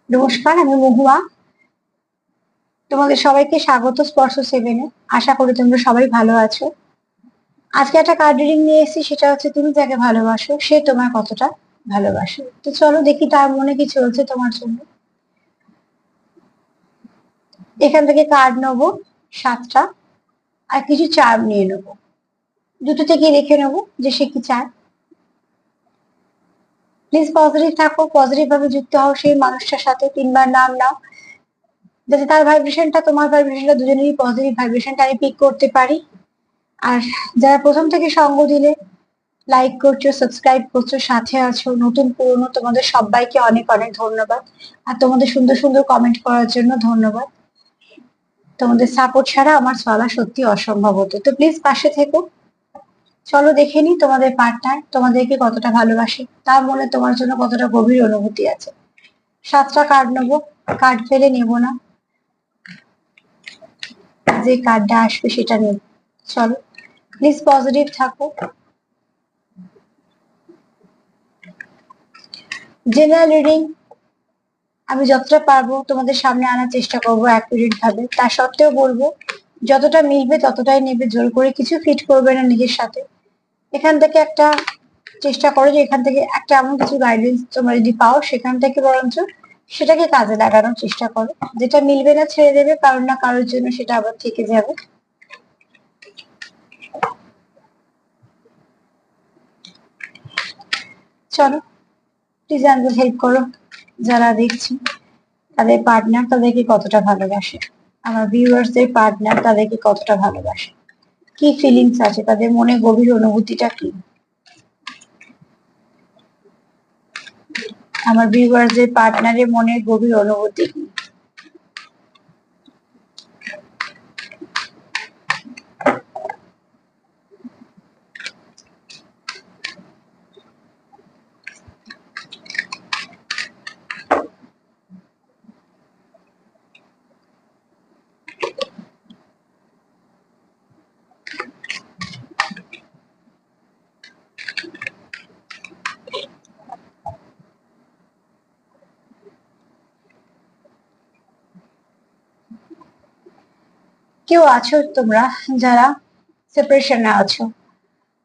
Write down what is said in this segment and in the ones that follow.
নমস্কার, আমি মহুয়া। তোমাদের সবাইকে স্বাগত স্পর্শ সেভেনে। আশা করি তোমরা সবাই ভালো আছো। আজকে একটা কার্ড রিডিং নিয়ে এসেছি, সেটা হচ্ছে তুমি যাকে ভালোবাসো সে তোমার কতটা ভালোবাসে। তো চলো দেখি তার মনে কি চলছে তোমার জন্য। এখান থেকে কার্ড নেবো 7টা, আর কিছু চার্ম নিয়ে নেবো। দুটো থেকে রেখে নেবো যে সে কি চায়। প্লিজ পজিটিভ থাকো, পজিটিভ ভাবে যুক্ত হও সেই মানুষটার সাথে। 3বার নাম নাও, যাতে তার ভাইব্রেশনটা তোমার ভাইব্রেশনটা দুজনেরই পজিটিভ ভাইব্রেশনটা আমি পিক করতে পারি। আর যারা প্রথম থেকে সঙ্গ দিলে, লাইক করছো, সাবস্ক্রাইব করছো, সাথে আছো, নতুন পুরনো, তোমাদের সবাইকে অনেক অনেক ধন্যবাদ। আর তোমাদের সুন্দর সুন্দর কমেন্ট করার জন্য ধন্যবাদ। তোমাদের সাপোর্ট ছাড়া আমার চলা সত্যি অসম্ভব হতো। তো প্লিজ পাশে থেকো। চলো দেখে নি তোমাদের পার্টনার তোমাদেরকে কতটা ভালোবাসে, তার মনে তোমার জন্য কতটা গভীর অনুভূতি আছে। 7টা কার্ড নেবো, কার্ড ফেলে নেবো না, যে কার্ডটা আসবে সেটা নেব। চলো প্লিজ পজিটিভ থাকো। জেনারেল রিডিং আমি যতটা পারবো তোমাদের সামনে আনার চেষ্টা করবো অ্যাকুরেট ভাবে। তা সত্ত্বেও বলবো, যতটা মিলবে ততটাই নেবে, জোর করে কিছু ফিট করবে না নিজের সাথে। এখান থেকে একটা চেষ্টা করো যে এখান থেকে একটা এমন কিছু গাইডেন্স তোমরা যদি পাও, সেখান থেকে বরঞ্চ সেটাকে কাজে লাগানোর চেষ্টা করো। যেটা মিলবে না ছেড়ে দেবে, কারোর না কারোর জন্য সেটা আবার থেকে যাবে। চলো প্লিজ আমাকে হেল্প করো। যারা দেখছি তাদের পার্টনার তাদেরকে কতটা ভালোবাসে, আমার ভিউয়ার্সদের পার্টনার তাদেরকে কতটা ভালোবাসে, কি ফিলিংস আছে, তাদের মনে গভীর অনুভূতিটা কি। আমার ভিউয়ার্সদের পার্টনারের মনের গভীর অনুভূতি কি। কেউ আছো তোমরা যারা সেপারেশনে আছো,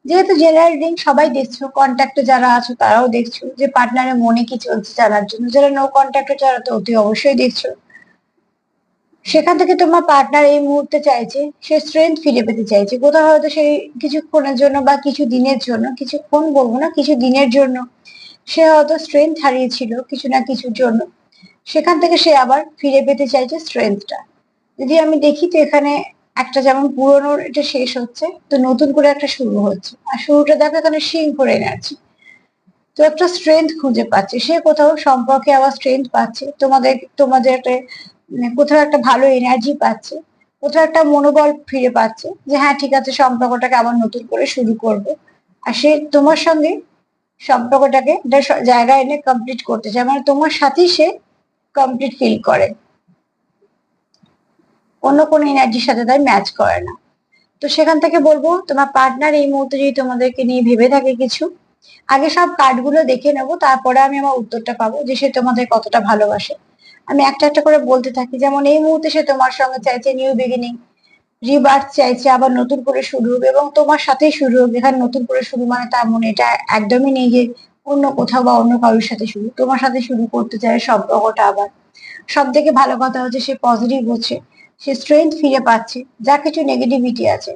যেহেতু জেনারেল রিডিং সবাই দেখছো, কন্ট্যাক্টে যারা আছো তারাও দেখছো যে পার্টনারের মনে কি চলছে জানার জন্য। যারা নো কন্ট্যাক্টে যারা তো অতি অবশ্যই দেখছো। সেখান থেকে তোমার পার্টনার এই মুহূর্তে চাইছে, সে স্ট্রেংথ ফিরে পেতে চাইছে। কোথাও হয়তো সেই কিছুক্ষণের জন্য বা কিছু দিনের জন্য, কিছুক্ষণ বলবো না, কিছু দিনের জন্য সে হয়তো স্ট্রেংথ হারিয়েছিল কিছু না কিছুর জন্য। সেখান থেকে সে আবার ফিরে পেতে চাইছে স্ট্রেংথটা। যদি আমি দেখি তো এখানে একটা যেমন পুরনোর এটা শেষ হচ্ছে, তো নতুন করে একটা শুরু হচ্ছে। আর শুরুটা দেখো এখানে সিংহ এনার্জি। তো একটা স্ট্রেংথ খুঁজে পাচ্ছে সে, কোথাও সম্পর্কে আবার স্ট্রেংথ পাচ্ছে। তোমাদের একটা কোথাও একটা ভালো এনার্জি পাচ্ছে, কোথাও একটা মনোবল ফিরে পাচ্ছে যে হ্যাঁ ঠিক আছে, সম্পর্কটাকে আবার নতুন করে শুরু করব। আর সে তোমার সঙ্গে সম্পর্কটাকে একটা জায়গায় এনে কমপ্লিট করতে চায়, মানে তোমার সাথেই সে কমপ্লিট ফিল করে, অন্য কোনো এনার্জির সাথে তাই ম্যাচ করে না। তো সেখান থেকে বলবো, তোমার পার্টনার এই মুহূর্তে যদি তোমাদেরকে নিয়ে ভেবে থাকে কিছু, আগে সব কার্ডগুলো দেখে নেবো, তারপরে আমি আমার উত্তরটা পাবো যে সে তোমাদের কতটা ভালোবাসে। আমি একটা একটা করে বলতে থাকি। যেমন এই মুহূর্তে সে তোমার সঙ্গে চাইছে নিউ বিগিনিং, রিবার্থ চাইছে, আবার নতুন করে শুরু হোক এবং তোমার সাথেই শুরু হোক। এখানে নতুন করে শুরু মানে তার মনে এটা একদমই নেই যে অন্য কোথাও বা অন্য কারোর সাথে শুরু, তোমার সাথে শুরু করতে চায় সম্পর্কটা আবার। সব থেকে ভালো কথা হচ্ছে সে পজিটিভ হচ্ছে, সে স্ট্রেংথ ফিরে পাচ্ছে। যা কিছু নেগেটিভিটি আছে,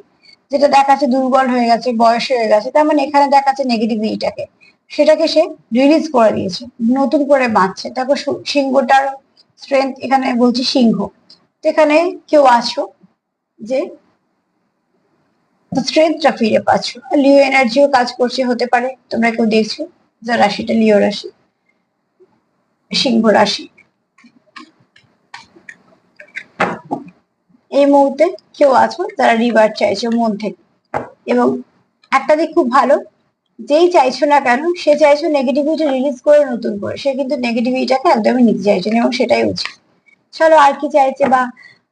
যেটা দেখাচ্ছে দুর্বল হয়ে গেছে, বয়স হয়ে গেছে, তার মানে এখানে দেখাচ্ছে নেগেটিভিটিটাকে, সেটাকে সে রিলিজ করে দিয়েছে, নতুন করে বাঁচছে। তারপর সিংহটার স্ট্রেংথ, এখানে বলছি সিংহ। তো এখানে কেউ আছো যে স্ট্রেংথটা ফিরে পাচ্ছ। লিও এনার্জিও কাজ করছে, হতে পারে তোমরা কেউ দেখছো যার রাশিটা লিও রাশি, সিংহ রাশি। এই মুহূর্তে কেউ আছো যারা রিভার চাইছো মন থেকে। এবং একটা দিক খুব ভালো, যেই চাইছো না কেন সে চাইছো নেগেটিভিটি রিলিজ করে নতুন করে, সে কিন্তু নেগেটিভিটিটাকে একদমই নিতে চাইছে না এবং সেটাই উচিত। চলো আর কি চাইছে বা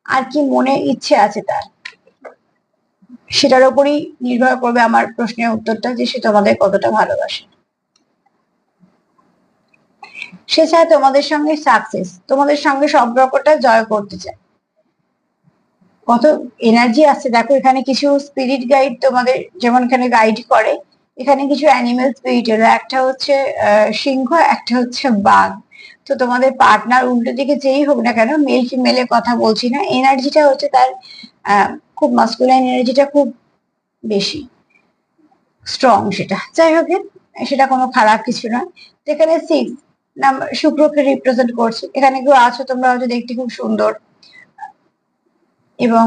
আর কি মনে ইচ্ছে আছে তার, সেটার উপরই নির্ভর করবে আমার প্রশ্নের উত্তরটা যে সে তোমাদের কতটা ভালোবাসে। সে চায় তোমাদের সঙ্গে সাকসেস, তোমাদের সঙ্গে সম্পর্কটা জয় করতে চায়। কত এনার্জি আসছে দেখো, এখানে কিছু স্পিরিট গাইড তোমাদের যেমন এখানে গাইড করে, এখানে কিছু অ্যানিমেল স্পিরিট এলো, একটা হচ্ছে সিংহ, একটা হচ্ছে বাঘ। তো তোমাদের পার্টনার উল্টো দিকে যেই হোক না কেন, মেল ফিমেলের কথা বলছি না, এনার্জিটা হচ্ছে তার খুব মাস্কুলাইন এনার্জিটা খুব বেশি স্ট্রং, সেটা যাই হোক সেটা কোনো খারাপ কিছু নয়। যেখানে 6 নাম্বার শুক্রকে রিপ্রেজেন্ট করছে, এখানে কেউ আছো তোমরা হয়তো দেখতে খুব সুন্দর, এবং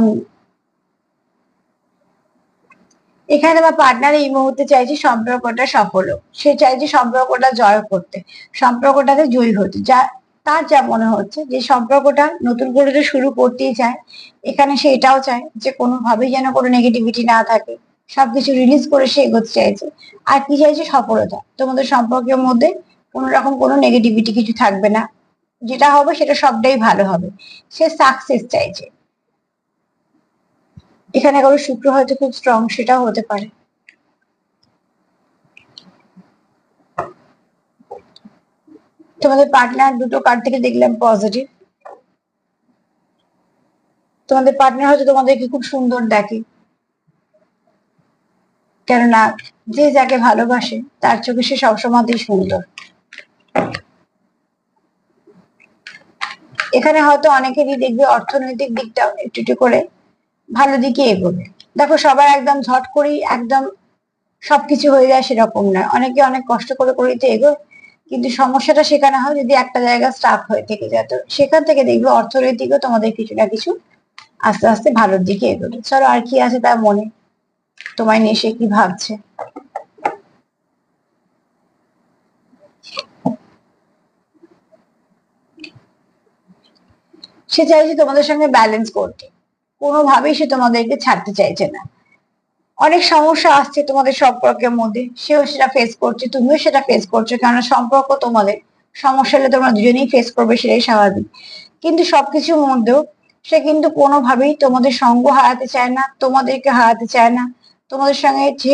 এখানে আমার পার্টনার এই মুহূর্তে চাইছে সম্পর্কটা সফল হোক, সে চাইছে সম্পর্কটা জয় করতে, সম্পর্কটাতে জয়ী হতে, যা তার যা মনে হচ্ছে যে সম্পর্কটা নতুন করে তো শুরু করতেই চায়। এখানে সে এটাও চায় যে কোনোভাবেই যেন কোনো নেগেটিভিটি না থাকে, সবকিছু রিলিজ করে সে এগোতে চাইছে। আর কি চাইছে? সফলতা, তোমাদের সম্পর্কের মধ্যে কোনো রকম কোনো নেগেটিভিটি কিছু থাকবে না, যেটা হবে সেটা সবটাই ভালো হবে, সে সাকসেস চাইছে। এখানে কারো শুক্র হয়তো খুব স্ট্রং, সেটাও হতে পারে। তোমাদের পার্টনার দুটো কার্ড থেকে দেখলাম পজিটিভ, তোমাদের পার্টনার হয়তো তোমাদেরকে খুব সুন্দর দেখে, কেননা যে যাকে ভালোবাসে তার চোখে সে সবসময়তেই সুন্দর। এখানে হয়তো অনেকেরই দেখবে অর্থনৈতিক দিকটাও একটু একটু করে ভালো দিকে এগোবে। দেখো সবার একদম ঝট করেই একদম সবকিছু হয়ে যায় সেরকম নয়, অনেকে অনেক কষ্ট করে করেই তো এগোয়, কিন্তু সমস্যাটা সেখানে হয় যদি একটা জায়গা স্টাক হয়ে থেকে যায়, তো সেখান থেকে দেখবে অর্থনৈতিকও তোমাদের কিছু না কিছু আস্তে আস্তে ভালোর দিকে এগোবে। চলো আর কি আছে তার মনে, তোমায় নিয়ে সে কি ভাবছে। সে চাইছে তোমাদের সঙ্গে ব্যালেন্স করতে, কোনোভাবেই সে তোমাদেরকে ছাড়তে চাইছে না। অনেক সমস্যা আসছে তোমাদের সম্পর্কের মধ্যে, সেও সেটা ফেস করছে, তুমিও সেটা ফেস করছো, কারণ সম্পর্ক তোমাদের, সমস্যা হলে তোমরা দুজনেই ফেস করবে, সেটাই স্বাভাবিক। কিন্তু সবকিছুর মধ্যেও সে কিন্তু কোনোভাবেই তোমাদের সঙ্গ হারাতে চায় না, তোমাদেরকে হারাতে চায় না, তোমাদের সঙ্গে যে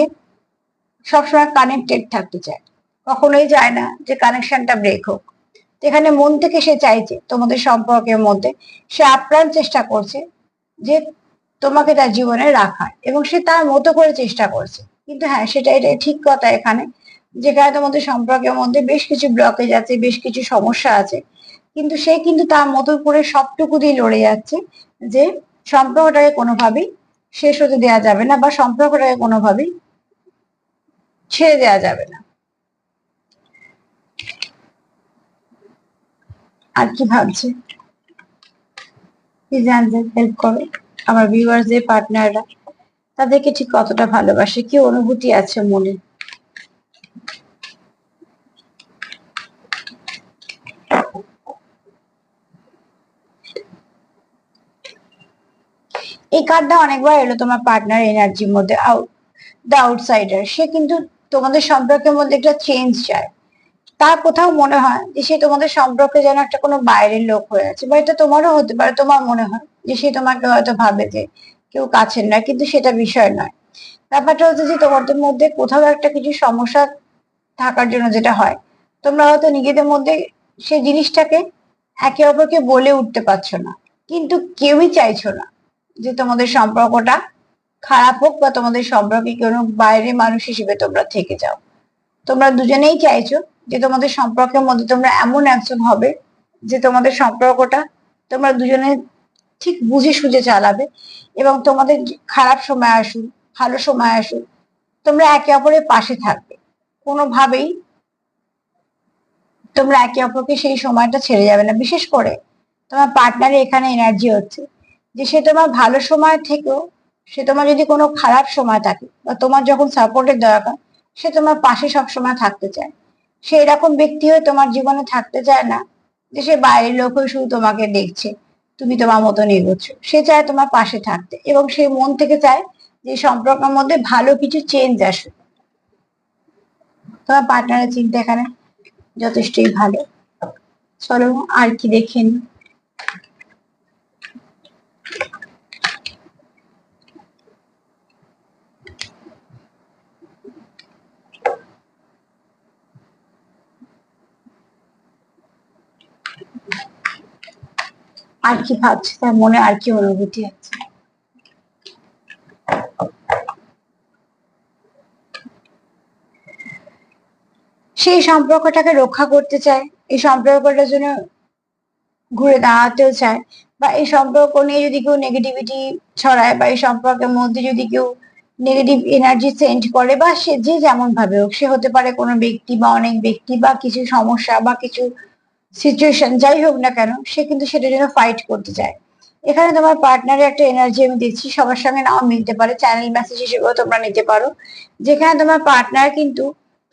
সবসময় কানেক্টেড থাকতে চায়, কখনোই চায় না যে কানেকশনটা ব্রেক হোক। এখানে মন থেকে সে চাইছে তোমাদের সম্পর্কের মধ্যে, সে আপ্রাণ চেষ্টা করছে যে তোমাকে তার জীবনে রাখার, এবং সে তার মতো করে চেষ্টা করছে। কিন্তু হ্যাঁ, সেটা এটা ঠিক কথা এখানে, যেখানে তোমাদের সম্পর্কের মধ্যে বেশ কিছু ব্লকেজ আছে, বেশ কিছু সমস্যা আছে, কিন্তু সে কিন্তু তার মতো করে সবটুকু দিয়ে লড়ে যাচ্ছে যে সম্পর্কটাকে কোনোভাবেই শেষ হতে দেওয়া যাবে না, বা সম্পর্কটাকে কোনোভাবেই ছেড়ে দেওয়া যাবে না। আর কি ভাবছে, কি জানতে হেল্প করো আমার ভিউয়ার্সদের, পার্টনাররা তাদেরকে ঠিক কতটা ভালোবাসে, কি অনুভূতি আছে মনে। এই কার্ডটা অনেকবার এলো তোমার পার্টনার এনার্জির মধ্যে, আউট দ্য আউটসাইডার। সে কিন্তু তোমাদের সম্পর্কের মধ্যে একটা চেঞ্জ চায়, তার কোথাও মনে হয় যে সে তোমাদের সম্পর্কে যেন একটা কোনো বাইরের লোক হয়ে আছে, বা এটা তোমারও হতে পারে, তোমার মনে হয় যে সে তোমাকে হয়তো ভাবে যে কেউ কাছের নয়, কিন্তু সেটা বিষয় নয়। ব্যাপারটা হচ্ছে যে তোমাদের মধ্যে কোথাও একটা কিছু সমস্যা থাকার জন্য যেটা হয়, তোমরা হয়তো নিজেদের মধ্যে সেই জিনিসটাকে একে অপরকে বলে উঠতে পারছো না, কিন্তু কেউই চাইছো না যে তোমাদের সম্পর্কটা খারাপ হোক, বা তোমাদের সম্পর্কে কোনো বাইরে মানুষ হিসেবে তোমরা থেকে যাও। তোমরা দুজনেই চাইছো যে তোমাদের সম্পর্কের মধ্যে তোমরা এমন একজন হবে যে তোমাদের সম্পর্কটা তোমরা দুজনে ঠিক বুঝে সুঝে চালাবে, এবং তোমাদের খারাপ সময় আসুক, ভালো সময় আসুক, তোমরা একে অপরের পাশে থাকবে, কোনোভাবেই তোমরা একে অপরকে সেই সময়টা ছেড়ে যাবে না। বিশেষ করে তোমার পার্টনারে এখানে এনার্জি হচ্ছে যে সে তোমার ভালো সময় থেকেও, সে তোমার যদি কোনো খারাপ সময় থাকে বা তোমার যখন সাপোর্টের দরকার, সে তোমার পাশে সবসময় থাকতে চায়। সে এরকম ব্যক্তি হয়ে তোমার জীবনে থাকতে চায় না যে সে বাইরের লোক হয়ে শুধু তোমাকে দেখছে, তুমি তোমার মতন এগোচ্ছ। সে চায় তোমার পাশে থাকতে, এবং সে মন থেকে চায় যে সম্পর্কের মধ্যে ভালো কিছু চেঞ্জ আসুক। তোমার পার্টনারের চিন্তা এখানে যথেষ্টই ভালো। চলো আর কি দেখে নিই। আর কি ভাবছে, তার মনে আর কি অনুভূতি আছে। সেই সম্পর্কটাকে রক্ষা করতে চায়, এই সম্পর্কটার জন্য ঘুরে দাঁড়াতেও চায়, বা এই সম্পর্ক নিয়ে যদি কেউ নেগেটিভিটি ছড়ায়, বা এই সম্পর্কের মধ্যে যদি কেউ নেগেটিভ এনার্জি সেন্ড করে, বা সে যে যেমন ভাবে হোক, সে হতে পারে কোনো ব্যক্তি বা অনেক ব্যক্তি বা কিছু সমস্যা বা কিছু সিচুয়েশন, যাই হোক না কেন, সে কিন্তু সেটার জন্য ফাইট করতে চায়। এখানে তোমার পার্টনারের একটা এনার্জি আমি দেখছি, সবার সঙ্গে নাও মিলতে পারে, চ্যানেল মেসেজ হিসেবেও তোমরা নিতে পারো। যেখানে তোমার পার্টনার কিন্তু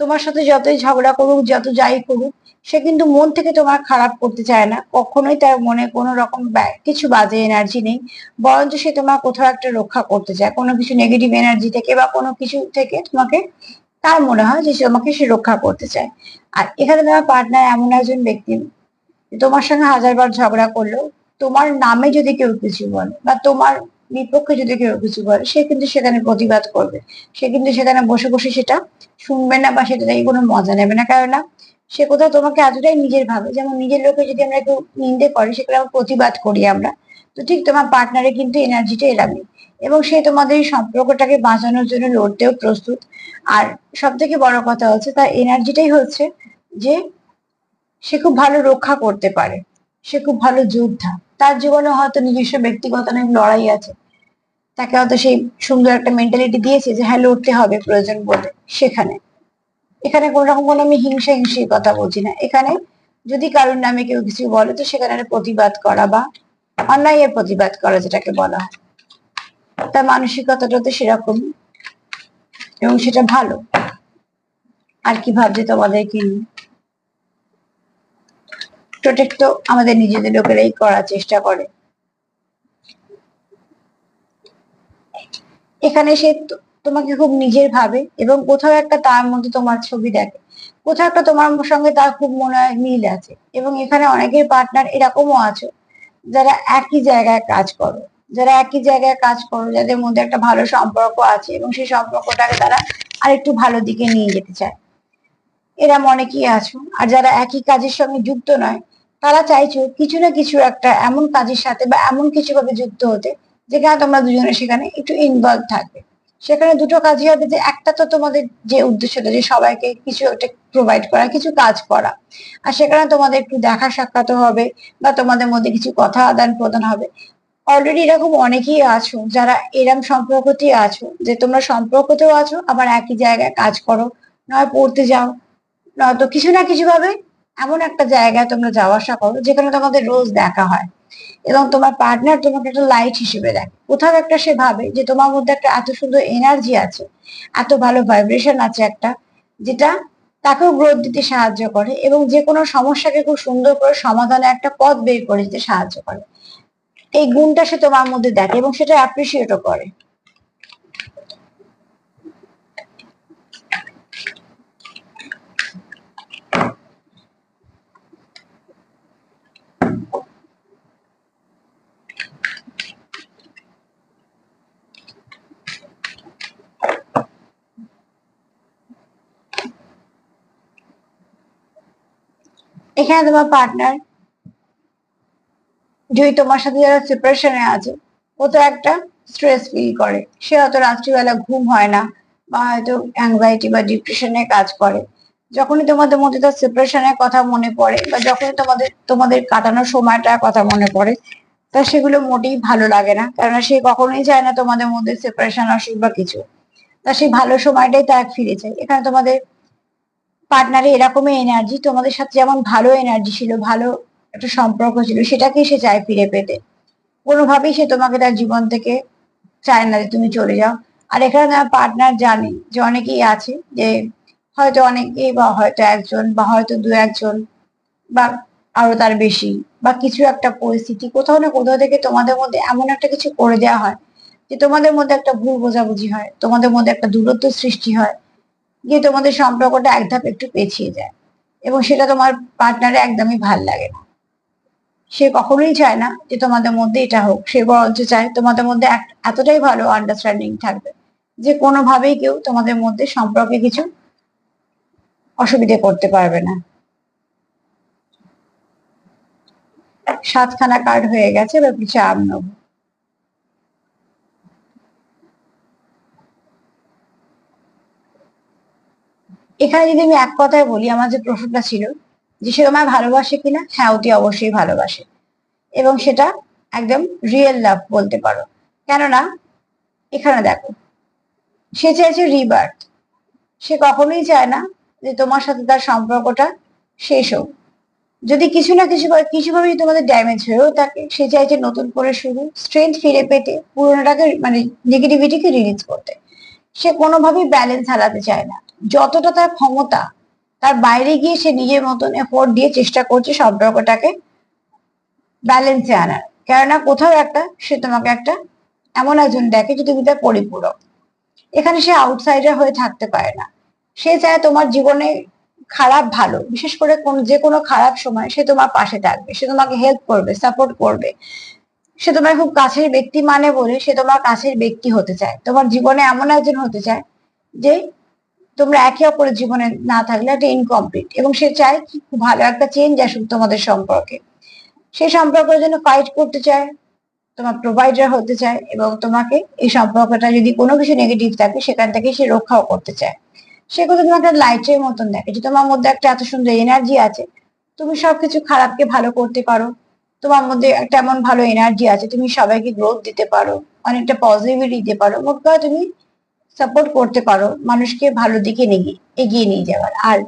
তোমার সাথে যতই ঝগড়া করুক, যত যাই করুক, সে কিন্তু মন থেকে তোমার খারাপ করতে চায় না, কখনোই তার মনে কোনো রকম কিছু বাজে এনার্জি নেই। বরঞ্চ সে তোমার কোথাও একটা রক্ষা করতে চায়, কোনো কিছু নেগেটিভ এনার্জি থেকে বা কোনো কিছু থেকে তোমাকে, তার মনে হয় যে তোমাকে সে রক্ষা করতে চায়। আর এখানে তোমার পার্টনার এমন একজন ব্যক্তি, তোমার সঙ্গে হাজারবার ঝগড়া করলেও তোমার নামে যদি কেউ কিছু বলে বা তোমার বিপক্ষে যদি কেউ কিছু বলে, সে কিন্তু সেখানে প্রতিবাদ করবে। সে কিন্তু সেখানে বসে বসে সেটা শুনবে না বা সেটা থেকে কোনো মজা নেবে না, কারণ না, সে কোথাও তোমাকে এতটাই নিজের ভাবে, যেমন নিজের লোকে যদি আমরা একটু নিন্দে করি, সেখানে আমরা প্রতিবাদ করি আমরা, তো ঠিক তোমার পার্টনারে কিন্তু এনার্জিটা এরামই। এবং সে তোমাদের এই সম্পর্কটাকে বাঁচানোর জন্য লড়তেও প্রস্তুত। আর সব থেকে বড় কথা হচ্ছে, তার এনার্জিটাই হচ্ছে যে সে খুব ভালো রক্ষা করতে পারে, সে খুব ভালো যোদ্ধা। তার জীবনে হয়তো নিজস্ব ব্যক্তিগত অনেক লড়াই আছে, তাকে হয়তো সেই সুন্দর একটা মেন্টালিটি দিয়েছে যে হ্যাঁ, লড়তে হবে প্রয়োজন বলে। সেখানে, এখানে কোন রকম কোনো আমি হিংসা হিংসির কথা বলছি না। এখানে যদি কারোর নামে কেউ কিছু বলে, তো সেখানে প্রতিবাদ করা বা অন্যায়ের প্রতিবাদ করা, যেটাকে বলা হয়, তার মানসিকতাটা তো সেরকমই, এবং সেটা ভালো। আর কি ভাবছে তোমাদের কি নিয়ে? প্রোটেক্ট তো আমাদের নিজেদের লোকেরাই করার চেষ্টা করে। এখানে সে তোমাকে খুব নিজের ভাবে, এবং কোথাও একটা তার মধ্যে তোমার ছবি দেখে, কোথাও একটা তোমার সঙ্গে তার খুব মনে হয় মিল আছে। এবং এখানে অনেকের পার্টনার এরকমও আছে, যারা একই জায়গায় কাজ করো, যারা একই জায়গায় কাজ করো, যাদের মধ্যে একটা ভালো সম্পর্ক আছে, এবং সেই সম্পর্কটাকে তারা আরেকটু ভালো দিকে নিয়ে যেতে চায়, এরম অনেকেই আছো। আর যারা একই কাজের সঙ্গে যুক্ত নয়, তারা চাইছো কিছু না কিছু একটা এমন কাজের সাথে বা এমন কিছু ভাবে যুক্ত হতে, যেখানে তোমরা দুজনে সেখানে একটু ইনভলভ থাকবে। সেখানে দুটো কাজই হবে, যে একটা তো তোমাদের যে উদ্দেশ্যটা, যে সবাইকে কিছু একটা প্রোভাইড করা, কিছু কাজ করা, আর সেখানে তোমাদের একটু দেখা সাক্ষাৎ হবে, বা তোমাদের মধ্যে কিছু কথা আদান প্রদান হবে। অলরেডি এরকম অনেকেই আছো যারা এরম সম্পর্কতেই আছো, যে তোমরা সম্পর্কতেও আছো, আবার একই জায়গায় কাজ করো, নয় পড়তে যাও, নয়তো কিছু না কিছু ভাবে এমন একটা জায়গায় তোমরা যাওয়া আসা করো, যেখানে তোমাদের রোজ দেখা হয়। এবং তোমার পার্টনার তোমাকে একটা লাইট হিসেবে দেখে, কোথাও একটা সে ভাবে যে তোমার মধ্যে একটা এত সুন্দর এনার্জি আছে, এত ভালো ভাইব্রেশন আছে একটা, যেটা তাকেও গ্রোথ দিতে সাহায্য করে, এবং যে কোনো সমস্যাকে খুব সুন্দর করে সমাধানে একটা পথ বের করে দিতে সাহায্য করে। এই গুণটা সে তোমার মধ্যে দেখে এবং সেটা অ্যাপ্রিসিয়েটও করে। এখানে তোমার পার্টনার যদি তোমার সাথে যারা সেপারেশনে আছে, ও তো একটা স্ট্রেস ফিল করে, সে হয়তো রাত্রিবেলা ঘুম হয় না, বা হয়তো অ্যাংজাইটি বা ডিপ্রেশনে কাজ করে। যখনই তোমাদের মধ্যে তার সেপারেশনের কথা মনে পড়ে, বা যখনই তোমাদের তোমাদের কাটানোর সময়টার কথা মনে পড়ে, তা সেগুলো মোটেই ভালো লাগে না, কারণ সে কখনোই চায় না তোমাদের মধ্যে সেপারেশন আসুক বা কিছু। তা সেই ভালো সময়টাই তার ফিরে চায়। এখানে তোমাদের পার্টনারে এরকমই এনার্জি, তোমাদের সাথে যেমন ভালো এনার্জি ছিল, ভালো একটা সম্পর্ক ছিল, সেটাকেই সে চায় ফিরে পেতে। কোনোভাবেই সে তোমাকে তার জীবন থেকে চায় না যে তুমি চলে যাও। আর এখানে আমার পার্টনার জানে যে অনেকেই আছে, যে হয়তো অনেকেই বা হয়তো একজন বা হয়তো দু একজন বা আরো তার বেশি, বা কিছু একটা পরিস্থিতি কোথাও না কোথাও থেকে তোমাদের মধ্যে এমন একটা কিছু করে দেওয়া হয়, যে তোমাদের মধ্যে একটা ভুল বোঝাবুঝি হয়, তোমাদের মধ্যে একটা দূরত্ব সৃষ্টি হয়, গিয়ে তোমাদের সম্পর্কটা এক ধাপ একটু পেছিয়ে যায়। এবং সেটা তোমার পার্টনারে একদমই ভাল লাগে না। সে কখনোই চায় না যে তোমাদের মধ্যে এটা হোক, সে বরঞ্চ চায় তোমাদের মধ্যে এতটাই ভালো আন্ডারস্ট্যান্ডিং থাকবে, যে কোনোভাবেই কেউ তোমাদের মধ্যে সম্পর্কে কিছু অসুবিধে করতে পারবে না। সাতখানা কার্ড হয়ে গেছে, এবার কিছু চার নেব। এখানে যদি আমি এক কথায় বলি, আমার যে প্রশ্নটা ছিল যে সে তোমায় ভালোবাসে কিনা, হ্যাঁ অতি অবশ্যই ভালোবাসে, এবং সেটা একদম রিয়েল লাভ বলতে পারো। কেননা এখানে দেখো, সে চাইছে রিবার্থ। সে কখনোই চায় না যে তোমার সাথে তার সম্পর্কটা শেষ হোক। যদি কিছু না কিছু কিছু ভাবে তোমাদের ড্যামেজ হয়েও থাকে, সে চাইছে নতুন করে শুরু, স্ট্রেংথ ফিরে পেতে, পুরোনোটাকে মানে নেগেটিভিটিকে রিলিজ করতে। সে কোনোভাবেই ব্যালেন্স হারাতে চায় না। যতটা তার ক্ষমতা, তার বাইরে গিয়ে সে নিজের মতন এফোর্ট দিয়ে চেষ্টা করছে সম্পর্কটাকে ব্যালেন্সে আনার। কেননা কোথাও একটা সে তোমাকে একটা এমন একজন দেখে যে তুমি তার পরিপূরক। এখানে সে আউটসাইডার হয়ে থাকতে পারে না। সে চায় তোমার জীবনে খারাপ ভালো, বিশেষ করে যে কোনো খারাপ সময় সে তোমার পাশে থাকবে, সে তোমাকে হেল্প করবে, সাপোর্ট করবে। সে তোমার খুব কাছের ব্যক্তি মানে বলে সে তোমার কাছের ব্যক্তি হতে চায়, তোমার জীবনে এমন একজন হতে চায় যে তোমরা একে অপরের জীবনে না থাকলে একটা ইনকমপ্লিট, এবং সে চায় কি খুব ভালো একটা চেঞ্জ আসুক তোমাদের সম্পর্কে। সে সম্পর্কের জন্য ফাইট করতে চায়, তোমার প্রোভাইডার হতে চায়, এবং তোমাকে এই সম্পর্কটা যদি কোনো কিছু নেগেটিভ থাকে সেখান থেকে সে রক্ষাও করতে চায়। সে কথা তোমাকে লাইটের মতন দেখে যে তোমার মধ্যে একটা এত সুন্দর এনার্জি আছে, তুমি সবকিছু খারাপকে ভালো করতে পারো। তোমার মধ্যে একটা এমন ভালো এনার্জি আছে, তুমি সবাইকে গ্রোথ দিতে পারো, অনেকটা পজিটিভিটি দিতে পারো, মোট কথা তুমি সাপোর্ট করতে পারো মানুষকে ভালো দিকে এগিয়ে নিয়ে যাওয়ার। আর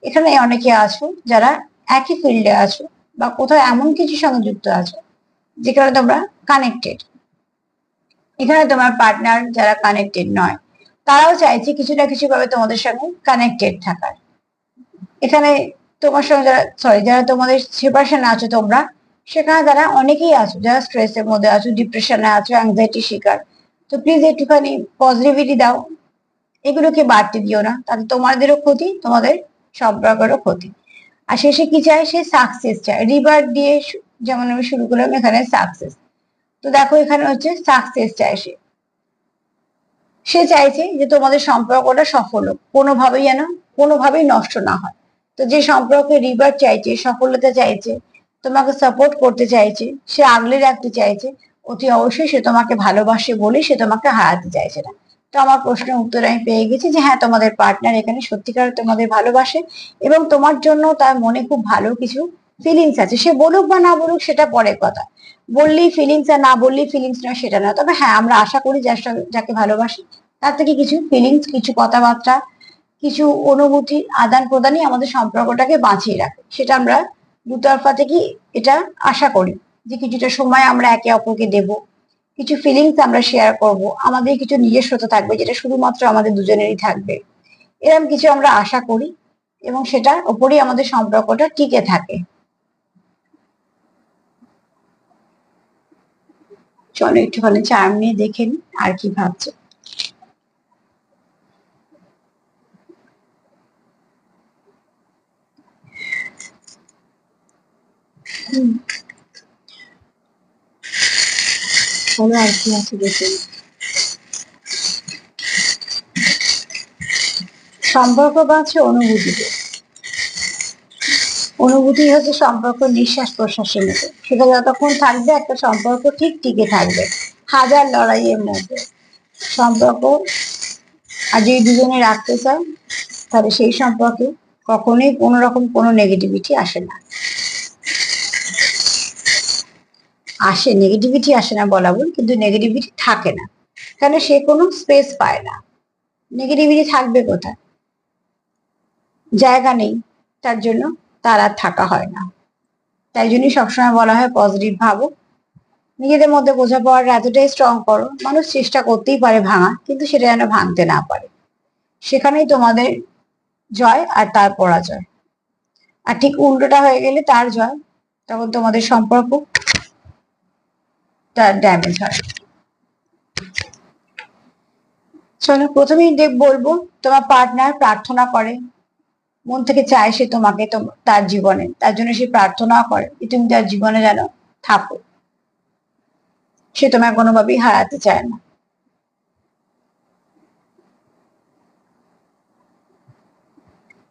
এখানে অনেকে আছো যারা একই ফিল্ডে আছো, বা কোথাও এমন কিছু সঙ্গে যুক্ত আছো যেখানে তোমরা কানেক্টেড। এখানে তোমার পার্টনার যারা কানেক্টেড নয়, তারাও চাইছে কিছু না কিছু ভাবে তোমাদের সঙ্গে কানেক্টেড থাকার। এখানে তোমার সঙ্গে যারা যারা তোমাদের সেপারেশনে আছো তোমরা, সেখানে তারা অনেকেই আছো যারা স্ট্রেসের মধ্যে আছো, ডিপ্রেশনে আছো, অ্যাংজাইটি শিকার। তো প্লিজ একটুখানি পজিটিভিটি দাও, এগুলোকে বাড়তে দিও না, তাতে তোমাদেরও ক্ষতি, তোমাদের সম্পর্কেরও ক্ষতি। আর শেষে কি চায়, সে সাকসেস চায়, রিবার্ট দিয়ে যেমন আমি শুরু করলাম এখানে সাকসেস। তো দেখো এখানে হচ্ছে সাকসেস চায় সে। সে চাইছে যে তোমাদের সম্পর্কটা সফল হোক, কোনোভাবেই নষ্ট না হয়। তো যে সম্পর্কে রিবার্ট চাইছে, সফলতা চাইছে, তোমাকে সাপোর্ট করতে চাইছে, সে আগলে রাখতে চাইছে, অতি অবশ্যই সে তোমাকে ভালোবাসে বলে সে তোমাকে হারাতে চাইছে না। তো আমার প্রশ্নের উত্তর আমি পেয়ে গেছি যে হ্যাঁ, তোমাদের পার্টনার এখানে সত্যিকার তোমাদের ভালোবাসে, এবং তোমার জন্য তার মনে খুব ভালো কিছু ফিলিংস আছে। সে বলুক বা না বলুক সেটা পরের কথা, বললেই ফিলিংস আর না বললেই ফিলিংস নয় সেটা না। তবে হ্যাঁ, আমরা আশা করি যাকে ভালোবাসি তার থেকে কিছু ফিলিংস, কিছু কথাবার্তা, কিছু অনুভূতি আদান প্রদানই আমাদের সম্পর্কটাকে বাঁচিয়ে রাখে। সেটা আমরা দুতরফা থেকে এটা আশা করি যে কিছুটা সময় আমরা একে অপরকে দেব, কিছু ফিলিংস আমরা শেয়ার করব, আমাদের কিছু নিজস্বতা থাকবে যেটা শুধুমাত্র আমাদের দুজনেরই থাকবে, এরকম কিছু আমরা আশা করি, এবং সেটার ওপরেই আমাদের সম্পর্কটা টিকে থাকে। চলো একটুখানি চার্ম নিয়ে দেখে নি আর কি ভাবছে। চলো আর কি আছে দেখে। সম্পর্ক বাঁচে অনুভূতিতে। অনুভূতি হচ্ছে সম্পর্ক নিঃশ্বাস প্রশ্বাসের মতো, সেটা যতক্ষণ থাকবে একটা সম্পর্ক ঠিক টিকে থাকবে হাজার লড়াইয়ের মধ্যে। সম্পর্ক আর যদি দুজনে রাখতে চায়, তাহলে সেই সম্পর্কে কখনোই কোনো রকম কোনো নেগেটিভিটি আসে না। নেগেটিভিটি আসে না বলা ভুল, কিন্তু নেগেটিভিটি থাকে না, কারণ সে কোনো স্পেস পায় না। নেগেটিভিটি থাকবে কোথায়, জায়গা নেই, তার জন্য তার আর থাকা হয় না। তাই জন্যই সবসময় বলা হয় পজিটিভ ভাবো, নিজেদের মধ্যে বোঝাপড়াটা এতটাই স্ট্রং করো, মানুষ চেষ্টা করতেই পারে ভাঙা, কিন্তু সেটা যেন ভাঙতে না পারে। সেখানেই তোমাদের জয় আর তার পরাজয়। আর ঠিক উল্টোটা হয়ে গেলে তার জয়, তখন তোমাদের সম্পর্ক তার ড্যামেজ হয়। চলো প্রথমেই বলবো, তোমার পার্টনার প্রার্থনা করে, মন থেকে চায় সে তোমাকে তার জীবনে, তার জন্য সে প্রার্থনা করে যে তুমি তার জীবনে যেন থাকো, সে তোমায় কোনোভাবেই হারাতে চায় না।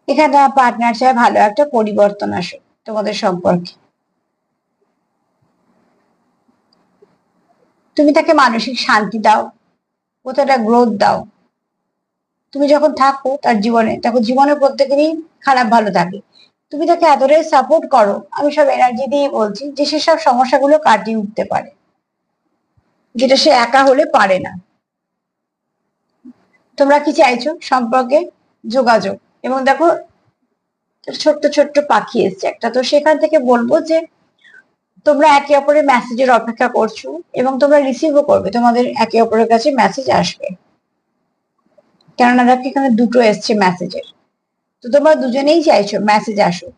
এখানে তোমার পার্টনার চায় ভালো একটা পরিবর্তন আসুক তোমাদের সম্পর্কে। তুমি তাকে মানসিক শান্তি দাও, কোথাও একটা গ্রোথ দাও। তুমি যখন থাকো তার জীবনে, তখন জীবনের প্রত্যেকেরই খারাপ ভালো থাকে, তুমি তাকে এতটাই সাপোর্ট করো, আমি সব এনার্জি দিয়ে বলছি যে সেসব সমস্যাগুলো কাটিয়ে উঠতে পারে, যেটা সে একা হলে পারে না। তোমরা কি চাইছো? সম্পর্কে যোগাযোগ। এবং দেখো ছোট্ট ছোট্ট পাখি এসছে একটা, তো সেখান থেকে বলবো যে তোমরা একে অপরের মেসেজের অপেক্ষা করছো এবং তোমরা রিসিভও করবে, তোমাদের একে অপরের কাছে মেসেজ আসবে। কেননা দেখো এখানে দুটো এসছে মেসেজের, তো তোমরা দুজনেই চাইছো মেসেজ আসুক,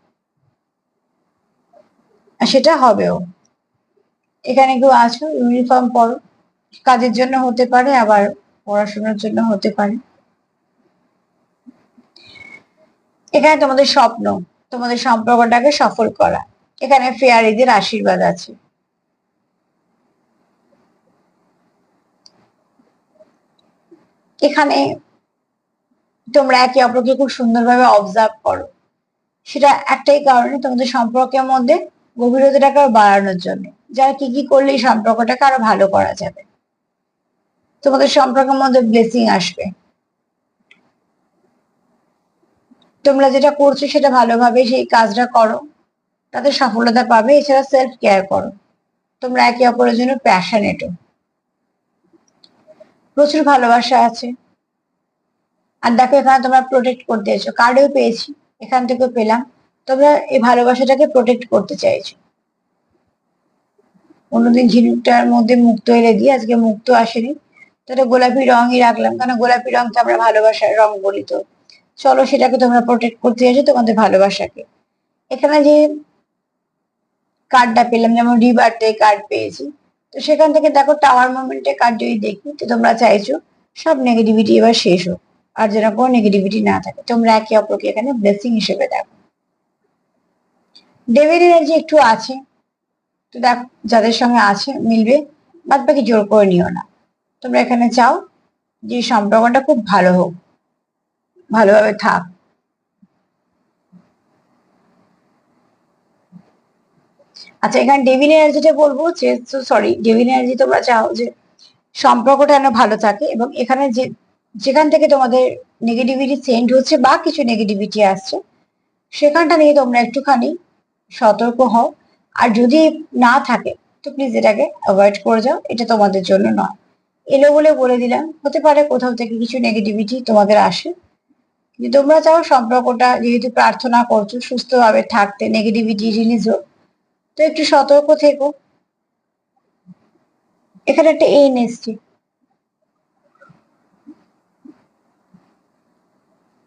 আর সেটা হবেও। এখানে কেউ আছো ইউনিফর্ম পরো, কাজের জন্য হতে পারে, আবার পড়াশোনার জন্য হতে পারে। এখানে তোমাদের স্বপ্ন, তোমাদের সম্পর্কটাকে সফল করা, এখানে ফেয়ারিদের আশীর্বাদ আছে। এখানে তোমরা একে অপরকে খুব সুন্দরভাবে অবজার্ভ করো, সেটা একটাই কারণে, তোমাদের সম্পর্কের মধ্যে গভীরতাটাকে আরো বাড়ানোর জন্য, যারা কি কি করলে এই সম্পর্কটাকে আরো ভালো করা যাবে। তোমাদের সম্পর্কের মধ্যে ব্লেসিং আসবে, তোমরা যেটা করছো সেটা ভালোভাবে সেই কাজটা করো, তাতে সফলতা পাবে। এছাড়া সেলফ কেয়ার করো, তোমরা একে অপরের জন্য প্যাশনেটও, প্রচুর ভালোবাসা আছে। আর দেখো এখানে তোমরা প্রোটেক্ট করতে চাইছো, কার্ডেও পেয়েছি, এখান থেকেও পেলাম, তোমরা এই ভালোবাসাটাকে প্রোটেক্ট করতে চাইছো। অন্যদিন ঝিনুকটার মধ্যে মুক্তো এলে দিয়ে, আজকে মুক্তো আসেনি, তো এটা গোলাপি রঙই রাখলাম, কারণ গোলাপি রঙকে আমরা ভালোবাসার রং বলি। তো চলো সেটাকে তোমরা প্রোটেক্ট করতে চাইছো, তোমাদের ভালোবাসাকে। এখানে যে কার্ডটা পেলাম, যেমন রিবার্থডে কার্ড পেয়েছি, তো সেখান থেকে দেখো টাওয়ার মোমেন্টের কার্ড যদি দেখি, তো তোমরা চাইছো সব নেগেটিভিটি এবার শেষ হোক, আর যেন কোনো নেগেটিভিটি না থাকে, তোমরা একে অপরকে এখানে ব্লেসিং হিসেবে দেখো। ডেভিল এনার্জি একটু আছে, তো দেখো যাদের সঙ্গে আছে মিলবে, বাদ বাকি জোর করে নিও না। তোমরা এখানে চাও যে সম্পর্কটা খুব ভালো হোক, ভালোভাবে থাক। আচ্ছা, এখানে ডেভিল এনার্জিটা বলবো যে, সরি, ডেভিল এনার্জি তোমরা চাও যে সম্পর্কটা যেন ভালো থাকে, এবং এখানে যে যেখান থেকে তোমাদের নেগেটিভিটি সেন্ড হচ্ছে বা কিছু নেগেটিভিটি আসছে, সেখানটা নিয়ে তোমরা একটুখানি সতর্ক হও। আর যদি না থাকে তো প্লিজ এটাকে অ্যাভয়েড করে যাও, এটা তোমাদের জন্য নয়। এলো বলে বলে দিলাম, হতে পারে কোথাও থেকে কিছু নেগেটিভিটি তোমাদের আসে, কিন্তু তোমরা চাও সম্পর্কটা, যেহেতু প্রার্থনা করছো সুস্থভাবে থাকতে, নেগেটিভিটি রিলিজ হোক, তো একটু সতর্ক থেকো। এখানে একটা এন এসছে,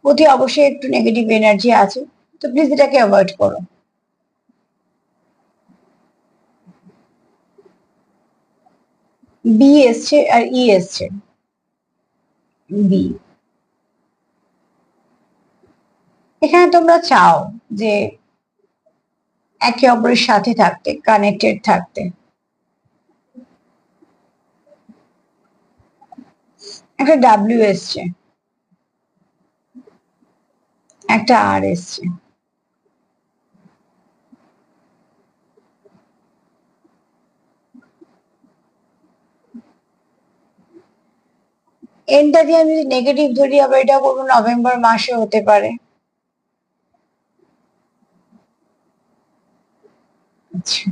অতি অবশ্যই একটু নেগেটিভ এনার্জি আছে, তো প্লিজ এটাকে অ্যাভয়েড করো। বি এসছে আর ই এসছে। বি, এখানে তোমরা চাও যে একে অপরের সাথে থাকতে, কানেক্টেড থাকতে। একটা ডাব্লিউ এসছে, একটা আর এসছে। এনটা দিয়ে আমি যদি নেগেটিভ ধরি, আবার এটা কোনো নভেম্বর মাসে হতে পারে। আচ্ছা,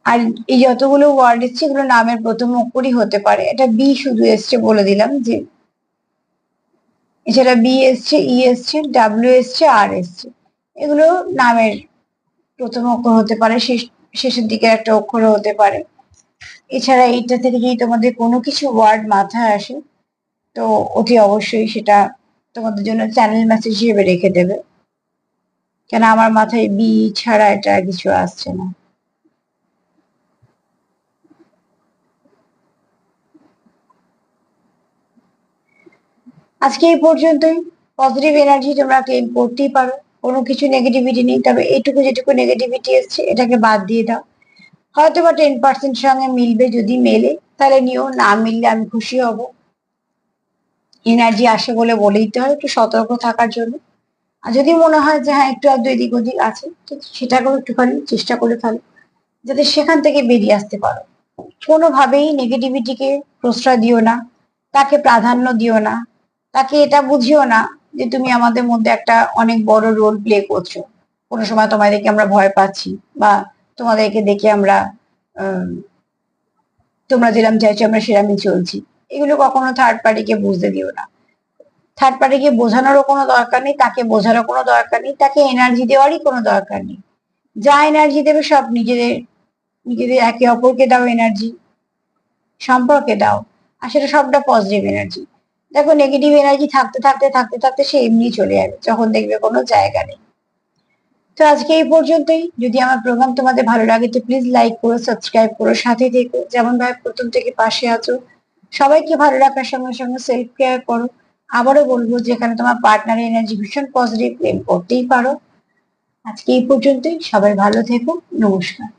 আর এই যতগুলো ওয়ার্ড এসছে এগুলো নামের প্রথম অক্ষরই হতে পারে। এটা বি শুধু এসছে বলে দিলাম যে, এছাড়া বি এসছে, ই এসছে, ডাব্লিউ এসছে, আর এসছে, এগুলো নামের প্রথম অক্ষর হতে পারে, শেষের দিকে একটা অক্ষর হতে পারে। এছাড়া এইটা থেকে যদি তোমাদের কোনো কিছু ওয়ার্ড মাথায় আসে, তো অতি অবশ্যই সেটা তোমাদের জন্য চ্যানেল মেসেজ হিসেবে রেখে দেবে, কেন আমার মাথায় বি ছাড়া এটা কিছু আসছে না। আজকে এই পর্যন্তই। পজিটিভ এনার্জি তোমরা ক্লেম করতেই পারো, কোনো কিছু নেগেটিভিটি নেই, তবে এইটুকু যেটুকু নেগেটিভিটি এসছে এটাকে বাদ দিয়ে দাও। হয়তো বা 10% সঙ্গে মিলবে, যদি মেলে তাহলে নিও, না মিললে আমি খুশি হব। এনার্জি আসে বলে দিতে হয় একটু সতর্ক থাকার জন্য। আর যদি মনে হয় যে হ্যাঁ একটু আধটু এদিক ওদিক আছে, তো সেটাকেও একটুখানি চেষ্টা করে ফেলো, যাতে সেখান থেকে বেরিয়ে আসতে পারো। কোনোভাবেই নেগেটিভিটিকে প্রশ্রয় দিও না, তাকে প্রাধান্য দিও না, তাকে এটা বুঝিও না যে তুমি আমাদের মধ্যে একটা অনেক বড় রোল প্লে করছো। কোনো সময় তোমাদেরকে আমরা ভয় পাচ্ছি, বা তোমাদেরকে দেখে আমরা তোমরা যেরকম চাইছো আমরা সেরামই চলছি। এগুলো কখনো থার্ড পার্টিকে বুঝতে দিও না। থার্ড পার্টিকে বোঝানোরও কোনো দরকার নেই, তাকে বোঝারও কোনো দরকার নেই, তাকে এনার্জি দেওয়ারই কোনো দরকার নেই। যা এনার্জি দেবে সব নিজেদের নিজেদের একে অপরকে দাও এনার্জি, সম্পর্কে দাও। আর সেটা সবটা পজিটিভ এনার্জি। দেখো নেগেটিভ এনার্জি থাকতে থাকতে থাকতে থাকতে সে এমনি চলে যাবে যখন দেখবে কোনো জায়গা নেই। তো আজকে এই পর্যন্তই। যদি আমার প্রোগ্রাম তোমাদের ভালো লাগে তো প্লিজ লাইক করো, সাবস্ক্রাইব করো, সাথে থেকো। যেমন ভাবে প্রথম থেকে পাশে আছো। সবাইকে ভালো রাখার সঙ্গে সঙ্গে সেলফ কেয়ার করো। আবারও বলবো, যেখানে তোমার পার্টনারের এনার্জি ভীষণ পজিটিভ, ক্লেম করতেই পারো। আজকে এই পর্যন্তই। সবাই ভালো থেকো। নমস্কার।